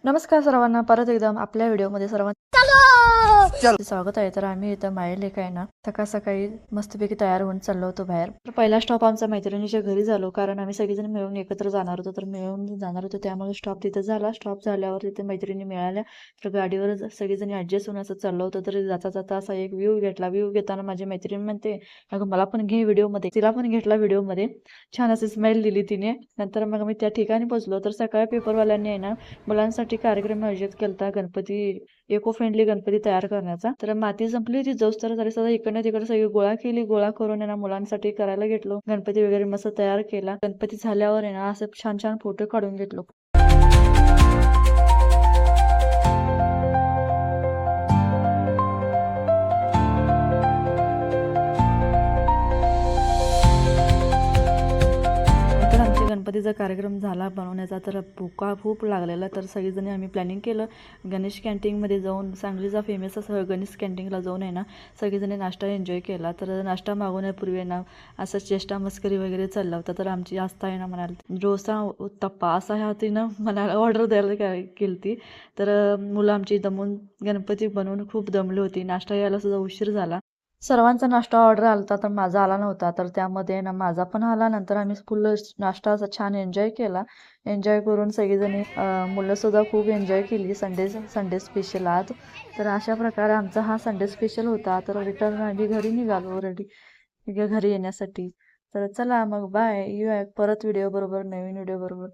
नमस्कार सर्वांना, परत एकदम आपल्या व्हिडिओमध्ये सर्वांचं स्वागत आहे. तर आम्ही इथं मायले काय ना सकाळ सकाळी मस्तपैकी तयार होऊन चाललो होतो बाहेर. तर पहिला स्टॉप आमचा मैत्रिणीच्या घरी झालो, कारण आम्ही सगळेजण मिळून एकत्र जाणार होतो. तर मिळून जाणार होतो त्यामुळे स्टॉप तिथं झाला. स्टॉप झाल्यावर तिथे मैत्रिणी मिळाल्या, तर गाडीवर सगळेजण ऍडजस्ट होऊन असं चाललो होतो. तर जाता जाता असा एक व्ह्यू घेतला. व्ह्यू घेताना माझी मैत्रीण म्हणते, अगं मला पण घे व्हिडिओमध्ये. तिला पण घेतला व्हिडिओमध्ये. छान अशी स्माईल दिली तिने. नंतर मग मी त्या ठिकाणी पोहोचलो. तर सकाळी पेपरवाल्यांनी आहे ना मुलांसाठी कार्यक्रम आयोजित केला, गणपती इको फ्रेंडली गणपती तयार करण्याचा. तर माती संपली होती जोस तर तरी सुद्धा इकडनं तिकडे सगळी गोळा केली. गोळा करून आहे ना मुलांसाठी करायला घेतलो. गणपती वगैरे मस्त तयार केला. गणपती झाल्यावर आहे ना असं छान छान फोटो काढून घेतलो. गणपतीचा कार्यक्रम झाला बनवण्याचा, तर भुका खूप लागलेला. तर सगळीजणी आम्ही प्लॅनिंग केलं गणेश कॅन्टीनमध्ये जाऊन, सांगलीचा फेमस असं गणेश कॅन्टीनला जाऊन आहे ना सगळीजणी नाश्ता एन्जॉय केला. तर नाश्ता मागवण्यापूर्वी ना असं चेष्टा मस्करी वगैरे चालला होता. तर आमची आस्था आहे ना म्हणाल डोसा उत्तप्पा असा ह्या तिनं मला ऑर्डर द्यायला केली ती. तर मुलं आमची दमून गणपती बनवून खूप दमली होती. नाश्ता यायला सुद्धा उशीर झाला. सर्वांचा नाश्ता ऑर्डर आलता, तर माझा आला नव्हता. तर त्यामध्ये ना माझा पण आला. नंतर आम्ही फुल नाश्ता असा छान एन्जॉय केला. एन्जॉय करून सगळीजणी मुलं सुद्धा खूप एन्जॉय केली. संडे स्पेशल आज. तर अशा प्रकारे आमचा हा संडे स्पेशल होता. तर रिटर्न आम्ही घरी निघालो रेडी घरी येण्यासाठी. तर चला मग बाय, येऊया परत व्हिडिओ बरोबर, नवीन व्हिडिओ बरोबर.